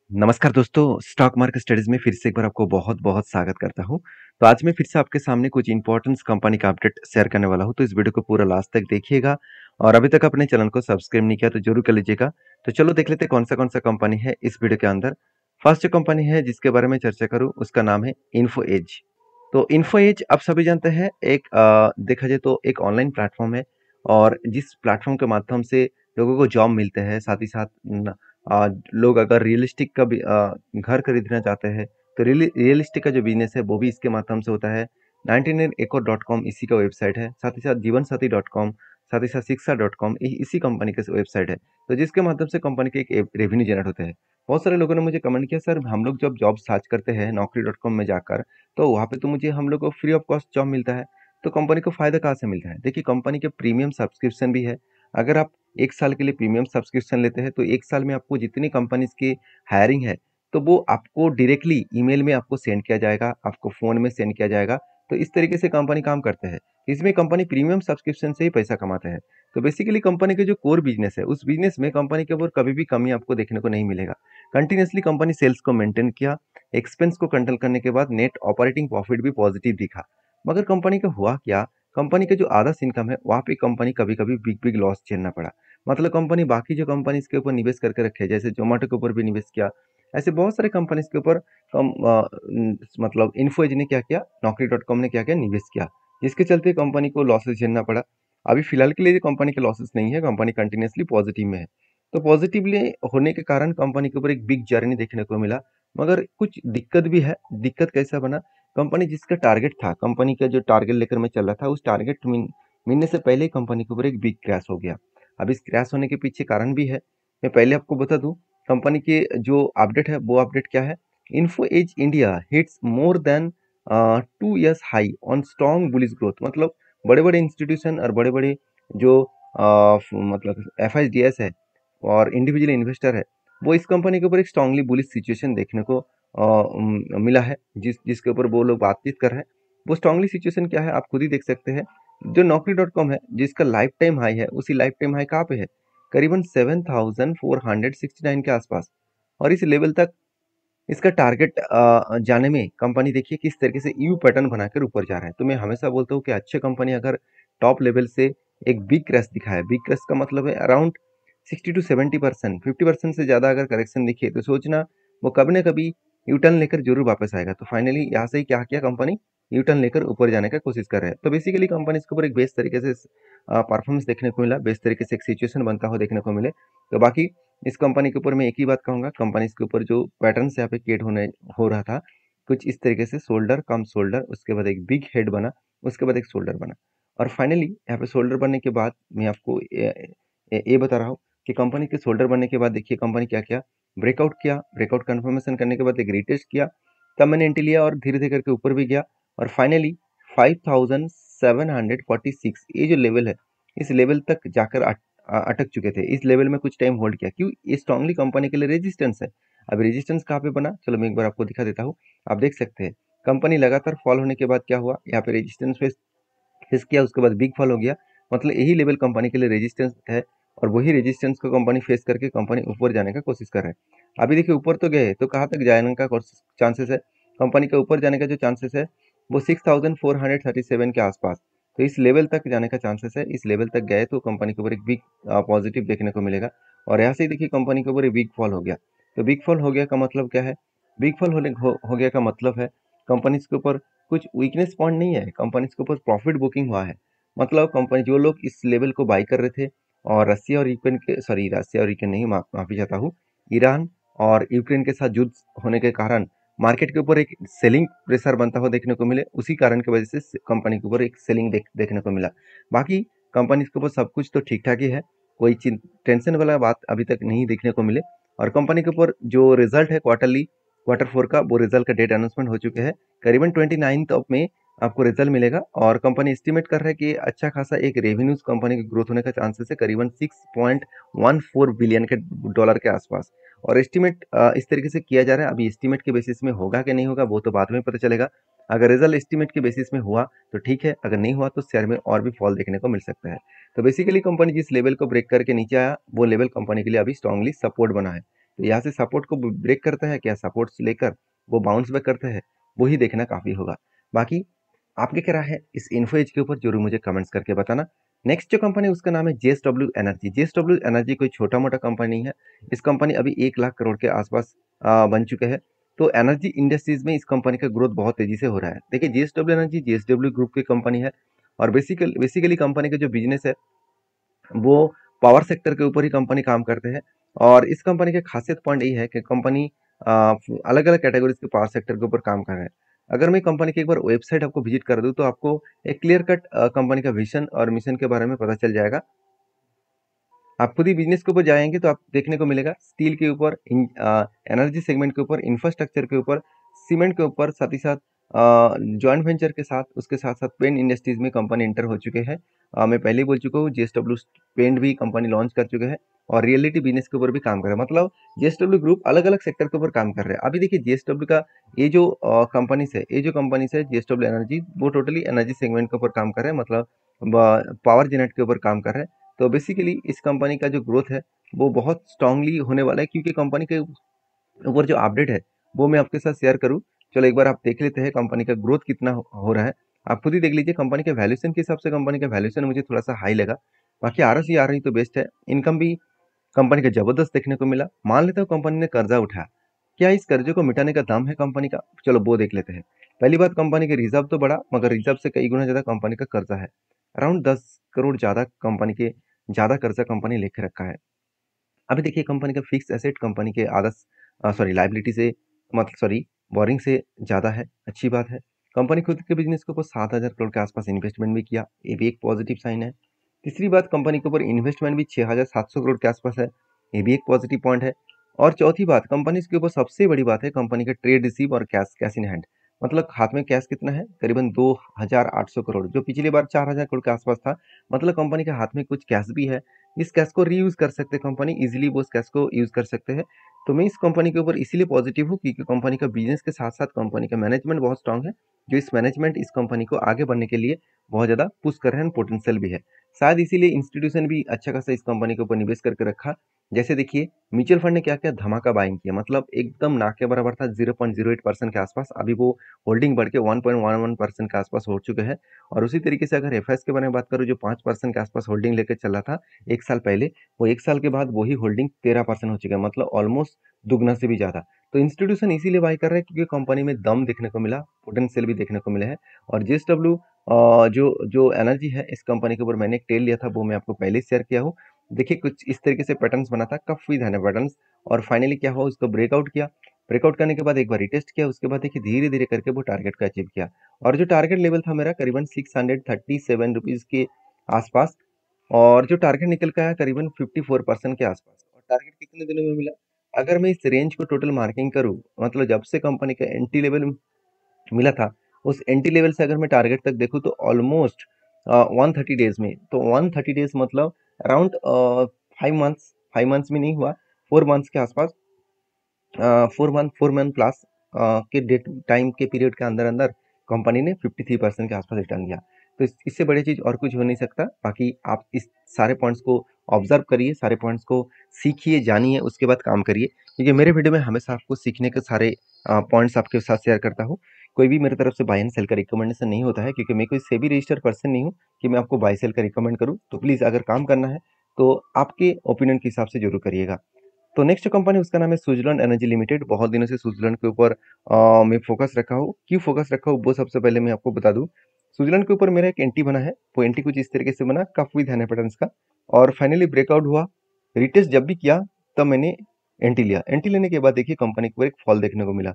नमस्कार दोस्तों, stock market studies में फिर से एक बार आपको बहुत-बहुत स्वागत करता हूँ। तो आज मैं फिर से आपके सामने कुछ इम्पोर्टेंट कंपनी का अपडेट शेयर करने वाला हूँ, तो इस वीडियो को पूरा लास्ट तक देखिएगा और अभी तक अपने चैनल को सब्सक्राइब नहीं किया तो ज़रूर कर लीजिएगा। तो चलो देख लेते हैं कौन-सा कंपनी है इस वीडियो के अंदर। फर्स्ट जो कंपनी है जिसके बारे में चर्चा करूँ उसका नाम है इन्फो एज। तो इन्फो एज आप सभी जानते हैं एक देखा जाए तो एक ऑनलाइन प्लेटफ़ॉर्म है और जिस प्लेटफ़ॉर्म के माध्यम से लोगों को जॉब मिलते हैं, साथ ही साथ लोग अगर रियलिस्टिक का भी घर खरीदना चाहते हैं तो रियलिस्टिक का जो बिजनेस है वो भी इसके माध्यम से होता है। 99acre.com इसी का वेबसाइट है, साथ ही साथ जीवनसाथी.com, साथ ही साथ शिक्षा.com इसी कंपनी का वेबसाइट है। तो जिसके माध्यम से कंपनी के एक रेवेन्यू जनरेट होते हैं। बहुत सारे लोगों ने मुझे कमेंट किया, सर हम लोग जब जॉब सर्च करते हैं नौकरी.com में जाकर, तो वहाँ पे तो मुझे हम लोग को फ्री ऑफ कॉस्ट जॉब मिलता है, तो कंपनी को फायदा कहाँ से मिलता है? देखिए, कंपनी के प्रीमियम सब्सक्रिप्शन भी है। अगर आप 1 साल के लिए प्रीमियम सब्सक्रिप्शन लेते हैं तो 1 साल में आपको जितनी कंपनीज़ की हायरिंग है, तो वो आपको डायरेक्टली ईमेल में आपको सेंड किया जाएगा, आपको फ़ोन में सेंड किया जाएगा। तो इस तरीके से कंपनी काम करते हैं। इसमें कंपनी प्रीमियम सब्सक्रिप्शन से ही पैसा कमाते हैं। तो बेसिकली कंपनी के जो कोर बिज़नेस है, उस बिज़नेस में कंपनी के ऊपर कभी भी कमी आपको देखने को नहीं मिलेगा। कंटीन्यूअसली कंपनी सेल्स को मेंटेन किया, एक्सपेंस को कंट्रोल करने के बाद नेट ऑपरेटिंग प्रॉफिट भी पॉजिटिव दिखा। मगर कंपनी का हुआ क्या? कंपनी का जो आधा इनकम है, वहाँ पे कंपनी कभी-कभी बिग-बिग लॉस झेलना पड़ा। मतलब कंपनी बाकी जो कंपनीज़ के ऊपर निवेश करके रखे हैं, जैसे ज़ोमैटो के ऊपर भी निवेश किया, ऐसे बहुत सारे कंपनीज़ के ऊपर मतलब इन्फो एज ने क्या किया, नौकरी.com ने क्या किया, निवेश किया, जिसके चलते कंपनी को लॉसेस झेलना पड़ा। अभी फिलहाल के लिए कंपनी के लॉसेस नहीं है, कंपनी कंटिन्यूअसली पॉजिटिव में है। तो पॉजिटिवली होने के कारण कंपनी के ऊपर एक बिग जर्नी देखने को मिला, मगर कुछ दिक्कत भी है। दिक्कत कैसा बना? कंपनी जिसका टारगेट था, कंपनी का जो टारगेट लेकर मैं चल रहा था, उस टारगेट मिलने से पहले ही कंपनी के ऊपर एक बिग क्रैश हो गया। अब इस क्रैश होने के पीछे कारण भी है। मैं पहले आपको बता दूं, कंपनी के जो अपडेट है वो अपडेट क्या है। Info as India hits more than 2 years high on strong bullish growth. मतलब बड़े बड़े इंस्टीट्यूशन और बड़े बड़े जो मतलब एफ है और इंडिविजुअल इन्वेस्टर है, वो इस कंपनी के ऊपर एक स्ट्रांगली बुलिश सिचुएशन देखने को मिला है, जिसके ऊपर वो लोग बातचीत कर रहे हैं। वो स्ट्रांगली सिचुएशन क्या है आप खुद ही देख सकते हैं। जो नौकरी.com है जिसका लाइफ टाइम हाई है, उसी लाइफ टाइम हाई कहाँ पे है, करीबन 7469 के आसपास। और इस लेवल तक इसका टारगेट जाने में कंपनी देखिए किस तरीके से यू पैटर्न बनाकर ऊपर जा रहा है। तो मैं हमेशा बोलता हूँ कि अच्छे कंपनी अगर टॉप लेवल से एक बिग क्रैश दिखाए, बिग क्रैश का मतलब है अराउंड 60 to 70%, 50% से ज़्यादा अगर करेक्शन दिखे तो सोचना वो कभी ना कभी यू टर्न लेकर जरूर वापस आएगा। तो फाइनली यहाँ से ही क्या किया कंपनी, यू टर्न लेकर ऊपर जाने का कोशिश कर रहे हैं। तो बेसिकली कंपनी इसके ऊपर एक बेस्ट तरीके से परफॉर्मेंस देखने को मिला, बेस्ट तरीके से एक सिचुएशन बनता हुआ देखने को मिले। तो बाकी इस कंपनी के ऊपर मैं एक ही बात कहूँगा, कंपनी के ऊपर जो पैटर्न यहाँ पे क्रिएट हो रहा था, कुछ इस तरीके से शोल्डर कम शोल्डर, उसके बाद एक बिग हेड बना, उसके बाद एक शोल्डर बना, और फाइनली यहाँ पे शोल्डर बनने के बाद मैं आपको ये बता रहा हूँ कि कंपनी के शोल्डर बनने के बाद देखिए कंपनी क्या किया, ब्रेकआउट किया, ब्रेकआउट कंफर्मेशन करने के बाद एक रिटेस्ट किया, तब मैंने एंट्री लिया और धीरे धीरे करके ऊपर भी गया और फाइनली 5746 ये जो लेवल है, इस लेवल तक जाकर अटक चुके थे। इस लेवल में कुछ टाइम होल्ड किया, क्यों? ये स्ट्रांगली कंपनी के लिए रेजिस्टेंस है। अब रेजिस्टेंस कहाँ पे बना, चलो मैं एक बार आपको दिखा देता हूँ। आप देख सकते हैं कंपनी लगातार फॉल होने के बाद क्या हुआ, यहाँ पे रेजिस्टेंस फेस फेस किया, उसके बाद बिग फॉल हो गया। मतलब यही लेवल कंपनी के लिए रेजिस्टेंस है और वही रेजिस्टेंस को कंपनी फेस करके कंपनी ऊपर जाने का कोशिश कर रहे हैं। अभी देखिए ऊपर तो गए, तो कहाँ तक जाने का चांसेस है, कंपनी के ऊपर जाने का जो चांसेस है वो 6437 के आसपास। तो इस लेवल तक जाने का चांसेस है, इस लेवल तक गए तो कंपनी के ऊपर एक बिग पॉजिटिव देखने को मिलेगा। और यहाँ से देखिए कंपनी के ऊपर एक बिग फॉल हो गया। तो बिग फॉल हो गया का मतलब क्या है, बिग फॉल हो गया का मतलब है कंपनी के ऊपर कुछ वीकनेस पॉइंट नहीं है, कंपनी के ऊपर प्रॉफिट बुकिंग हुआ है। मतलब कंपनी जो लोग इस लेवल को बाई कर रहे थे और रसिया और यूक्रेन के, सॉरी रसिया और यूक्रेन नहीं, माफी चाहता हूँ, ईरान और यूक्रेन के साथ युद्ध होने के कारण मार्केट के ऊपर एक सेलिंग प्रेशर बनता हुआ देखने को मिले, उसी कारण की वजह से कंपनी के ऊपर एक सेलिंग देखने को मिला। बाकी कंपनी के ऊपर सब कुछ तो ठीक ठाक ही है, कोई टेंशन वाला बात अभी तक नहीं देखने को मिले। और कंपनी के ऊपर जो रिजल्ट है क्वार्टर 4 का, वो रिजल्ट का डेट अनाउंसमेंट हो चुके हैं, करीबन 29 ऑफ में आपको रिजल्ट मिलेगा। और कंपनी एस्टिमेट कर रहा है कि अच्छा खासा एक रेवेन्यूज कंपनी की ग्रोथ होने का चांसेस है, करीबन 6.14 बिलियन के डॉलर के आसपास। और एस्टिमेट इस तरीके से किया जा रहा है। अभी एस्टिमेट के बेसिस में होगा कि नहीं होगा वो तो बाद में पता चलेगा। अगर रिजल्ट एस्टिमेट के बेसिस में हुआ तो ठीक है, अगर नहीं हुआ तो शेयर में और भी फॉल देखने को मिल सकता है। तो बेसिकली कंपनी जिस लेवल को ब्रेक करके नीचे आया, वो लेवल कंपनी के लिए अभी स्ट्रांगली सपोर्ट बना है। तो यहाँ से सपोर्ट को ब्रेक करता है क्या, सपोर्ट से लेकर वो बाउंस बैक करता है, वो ही देखना काफ़ी होगा। बाकी आपकी क्या राय है इस इन्फो एज के ऊपर, जरूर मुझे कमेंट्स करके बताना। नेक्स्ट जो कंपनी है उसका नाम है जेएसडब्ल्यू एनर्जी। जेएसडब्ल्यू एनर्जी कोई छोटा मोटा कंपनी नहीं है। इस कंपनी अभी 1 लाख करोड़ के आसपास बन चुके हैं। तो एनर्जी इंडस्ट्रीज में इस कंपनी का ग्रोथ बहुत तेजी से हो रहा है। देखिए जेएसडब्ल्यू एनर्जी जेएसडब्ल्यू ग्रुप की कंपनी है और बेसिकली कंपनी का जो बिजनेस है वो पावर सेक्टर के ऊपर ही कंपनी काम करते हैं। और इस कंपनी की खासियत पॉइंट यही है कि कंपनी अलग अलग कैटेगरीज के पावर सेक्टर के ऊपर काम कर रहे हैं। अगर मैं कंपनी की एक बार वेबसाइट आपको विजिट कर दूं तो आपको एक क्लियर कट कंपनी का विजन और मिशन के बारे में पता चल जाएगा। आप खुद ही बिजनेस के ऊपर जाएंगे तो आप देखने को मिलेगा स्टील के ऊपर, एनर्जी सेगमेंट के ऊपर, इंफ्रास्ट्रक्चर के ऊपर, सीमेंट के ऊपर, साथ ही साथ जॉइंट वेंचर के साथ, उसके साथ साथ पेंट इंडस्ट्रीज में कंपनी एंटर हो चुके हैं। मैं पहले ही बोल चुका हूँ जेएसडब्ल्यू पेंट भी कंपनी लॉन्च कर चुके हैं और रियलिटी बिजनेस के ऊपर भी काम कर रहे हैं। मतलब जेएसडब्ल्यू ग्रुप अलग अलग सेक्टर के ऊपर काम कर रहे हैं। अभी देखिए जेएसडब्ल्यू का ये जो कंपनीज है जेएसडब्ल्यू एनर्जी, वो टोटली एनर्जी सेगमेंट के ऊपर काम कर रहे हैं, मतलब पावर जेनेरेट के ऊपर काम कर रहे हैं। तो बेसिकली इस कंपनी का जो ग्रोथ है वो बहुत स्ट्रांगली होने वाला है, क्योंकि कंपनी के ऊपर जो अपडेट है वो मैं आपके साथ शेयर करूं। चलो एक बार आप देख लेते हैं कंपनी का ग्रोथ कितना हो रहा है। आप खुद ही देख लीजिए कंपनी के वैल्यूएशन के हिसाब से कंपनी का वैल्यूएशन मुझे थोड़ा सा हाई लगा। बाकी आरओसी आ रही तो बेस्ट है। इनकम भी कंपनी का जबरदस्त देखने को मिला। मान लेता हूँ कंपनी ने कर्जा उठाया, क्या इस कर्जे को मिटाने का दम है कंपनी का? चलो वो देख लेते हैं। पहली बात, कंपनी के रिजर्व तो बढ़ा, मगर रिजर्व से कई गुना ज्यादा कंपनी का कर्जा है। अराउंड 10 करोड़ ज्यादा कंपनी के ज्यादा कर्जा कंपनी लेके रखा है। अभी देखिए कंपनी का फिक्स एसेट कंपनी के आधा लाइबिलिटी से, मतलब सॉरी, बोरिंग से ज़्यादा है। अच्छी बात है। कंपनी खुद के बिजनेस के ऊपर 7,000 करोड़ के आसपास इन्वेस्टमेंट भी किया, ये भी एक पॉजिटिव साइन है। तीसरी बात, कंपनी के ऊपर इन्वेस्टमेंट भी 6,700 करोड़ के आसपास है, ये भी एक पॉजिटिव पॉइंट है। और चौथी बात, कंपनी के ऊपर सबसे बड़ी बात है कंपनी का ट्रेड रिसीव और कैश कैश इन हैंड। मतलब हाथ में कैश कितना है, करीबन 2,800 करोड़, जो पिछली बार 4,000 करोड़ के आसपास था। मतलब कंपनी के हाथ में कुछ कैश भी है। इस कैश को रीयूज कर सकते हैं कंपनी, इजीली वो इस कैश को यूज कर सकते हैं। तो मैं इस कंपनी के ऊपर इसीलिए पॉजिटिव हूँ क्योंकि कंपनी का बिजनेस के साथ साथ कंपनी का मैनेजमेंट बहुत स्ट्रांग है, जो इस मैनेजमेंट इस कंपनी को आगे बढ़ने के लिए बहुत ज़्यादा पुश कर रहे हैं, पोटेंशियल भी है। शायद इसीलिए इंस्टीट्यूशन भी अच्छा खासा इस कंपनी के ऊपर निवेश करके रखा। जैसे देखिए म्यूचुअल फंड ने क्या किया, धमाका बाइंग किया, मतलब एकदम ना के बराबर था, 0.08% के आसपास, अभी वो होल्डिंग बढ़ के 1.11% के आसपास हो चुके हैं। और उसी तरीके से अगर एफएस के बारे में बात करूँ, जो 5% के आसपास होल्डिंग लेकर चला था एक साल पहले, वो एक साल के बाद वही होल्डिंग 13% हो चुका है, मतलब ऑलमोस्ट दुगना से भी ज्यादा। तो इंस्टीट्यूशन इसीलिए बाई कर रहे हैं क्योंकि कंपनी में दम देखने को मिला, पोटेंशियल भी देखने को मिला है। और जेएसडब्ल्यू जो जो एनर्जी है, इस कंपनी के ऊपर मैंने एक टेल लिया था, वो मैं आपको पहले ही शेयर किया हूँ। देखिए कुछ इस तरीके से पैटर्न्स बना था, कफ विद हैंड पैटर्न्स, और फाइनली क्या हुआ, उसको ब्रेकआउट किया। ब्रेकआउट करने के बाद एक बार रिटेस्ट किया, उसके बाद देखिए धीरे धीरे करके वो टारगेट को अचीव किया। और जो टारगेट लेवल था मेरा करीबन 637 रुपीज के आसपास, और जो टारगेट निकल के आया करीबन 54% के आसपास। और टारगेट कितने दिनों में मिला, अगर मैं इस रेंज को टोटल मार्किंग करूं, मतलब जब से कंपनी का एंट्री लेवल मिला था, उस एंट्री लेवल से अगर मैं टारगेट तक देखूं तो ऑलमोस्ट 130 डेज में, तो 130 डेज मतलब अराउंड 5 मंथ्स, 5 मंथ्स में नहीं हुआ, 4 मंथ्स के आसपास, 4 मंथ प्लस के डेट टाइम के पीरियड के अंदर अंदर कंपनी ने 53% के आसपास रिटर्न दिया। तो इससे बड़ी चीज़ और कुछ हो नहीं सकता। बाकी आप इस सारे पॉइंट्स को ऑब्जर्व करिए, सारे पॉइंट्स को सीखिए, जानिए, उसके बाद काम करिए, क्योंकि मेरे वीडियो में हमेशा आपको सीखने के सारे पॉइंट्स आपके साथ शेयर करता हूँ। कोई भी मेरी तरफ से बाय एंड सेल का रिकमेंडेशन नहीं होता है, क्योंकि मैं कोई सेबी रजिस्टर्ड पर्सन नहीं हूँ कि मैं आपको बाय सेल का रिकमेंड करूँ। तो प्लीज़ अगर काम करना है तो आपके ओपिनियन के हिसाब से जरूर करिएगा। तो नेक्स्ट कंपनी उसका नाम है स्विट्जरलैंड एनर्जी लिमिटेड। बहुत दिनों से स्विट्जरलैंड के ऊपर मैं फोकस रखा हूँ। क्यों फोकस रखा हूँ वो सबसे पहले मैं आपको बता दूं। स्विट्जरलैंड के ऊपर मेरा एक एंट्री बना है, वो एंट्री कुछ इस तरीके से बना, कफ विद हैन पैटर्न्स का, और फाइनली ब्रेकआउट हुआ। रिटेस्ट जब भी किया तब मैंने एंट्री लिया। एंट्री लेने के बाद देखिए कंपनी को एक फॉल देखने को मिला।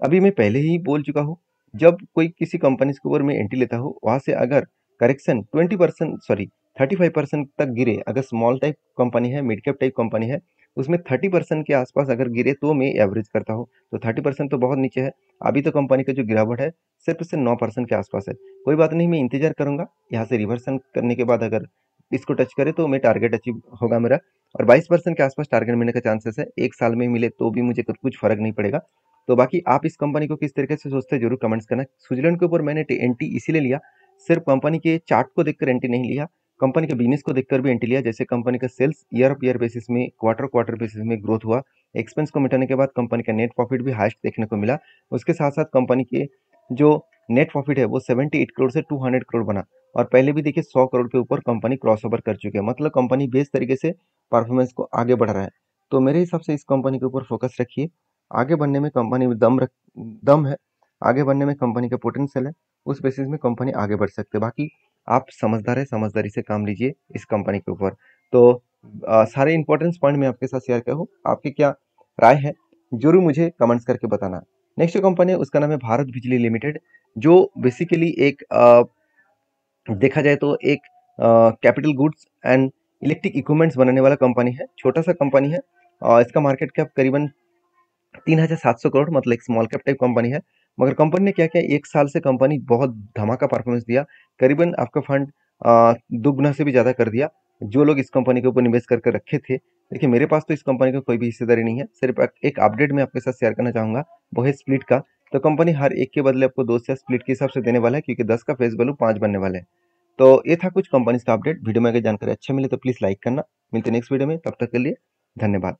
अभी मैं पहले ही बोल चुका हूँ, जब कोई किसी कंपनी के ऊपर मैं एंट्री लेता हूँ, वहां से अगर करेक्शन 20%, सॉरी 35% तक गिरे, अगर स्मॉल टाइप कंपनी है, मिड कैप टाइप कंपनी है, उसमें 30% के आसपास अगर गिरे तो मैं एवरेज करता हूँ। तो 30% तो बहुत नीचे है। अभी तो कंपनी का जो गिरावट है सिर्फ से 9% के आसपास है। कोई बात नहीं, मैं इंतजार करूंगा, यहाँ से रिवर्सन करने के बाद अगर इसको टच करे तो मैं टारगेट अचीव होगा मेरा। और 22% के आसपास टारगेट मिलने का चांसेस है। एक साल में मिले तो भी मुझे कुछ फर्क नहीं पड़ेगा। तो बाकी आप इस कंपनी को किस तरीके से सोचते हैं जरूर कमेंट्स करना। स्विट्जरलैंड के ऊपर मैंने एंट्री इसीलिए लिया, सिर्फ कंपनी के चार्ट को देखकर एंट्री नहीं लिया, कंपनी के बिजनेस को देखकर भी एंट्री लिया। जैसे कंपनी का sales year of year basis में, क्वार्टर क्वार्टर बेसिस में ग्रोथ हुआ, एक्सपेंस को मिटाने के बाद कंपनी का नेट प्रॉफिट भी हाईएस्ट देखने को मिला। उसके साथ-साथ कंपनी के जो नेट प्रॉफिट है वो 78 करोड़ से 200 करोड़ बना और पहले भी देखिए 100 करोड़ के ऊपर कंपनी क्रॉसओवर कर चुकी है। मतलब कंपनी बेस्ट तरीके से परफॉर्मेंस को आगे बढ़ा रहा है। तो मेरे हिसाब से इस कंपनी के ऊपर फोकस रखिए। आगे बढ़ने में कंपनी में दम है, आगे बढ़ने में कंपनी का पोटेंशियल है, उस बेसिस में कंपनी आगे बढ़ सकते हैं। बाकी आप समझदार हैं, समझदारी से काम लीजिए इस कंपनी के ऊपर। तो सारे इंपॉर्टेंस पॉइंट मैं आपके साथ शेयर किया हूँ। आपकी क्या राय है? ज़रूर मुझे कमेंट्स करके बताना। नेक्स्ट जो कंपनी है उसका नाम है भारत बिजली लिमिटेड, जो बेसिकली एक देखा जाए तो एक capital goods and electric equipments बनाने वाला कंपनी है। छोटा-सा कंपनी है और इसका मार्केट कैप करीबन 3,700 करोड़, मतलब एक स्मॉल कैप टाइप कंपनी है। मगर कंपनी ने क्या किया, 1 साल से कंपनी बहुत धमाका परफॉर्मेंस दिया। करीबन आपका फंड दुगना से भी ज़्यादा कर दिया। जो लोग इस कंपनी के ऊपर निवेश करके रखे थे, देखिए मेरे पास तो इस कंपनी का कोई भी हिस्सेदारी नहीं है। सिर्फ एक अपडेट मैं आपके साथ शेयर करना चाहूँगा, वो है स्प्लिट का। तो कंपनी हर एक के बदले आपको 2 शेयर स्प्लिट के हिसाब से देने वाला है, क्योंकि 10 का फेस वैल्यू 5 बनने वाला है। तो ये था कुछ कंपनीज का अपडेट। वीडियो में अगर जानकारी अच्छा मिले तो प्लीज़ लाइक करना। मिलते हैं नेक्स्ट वीडियो में, तब तक के लिए धन्यवाद।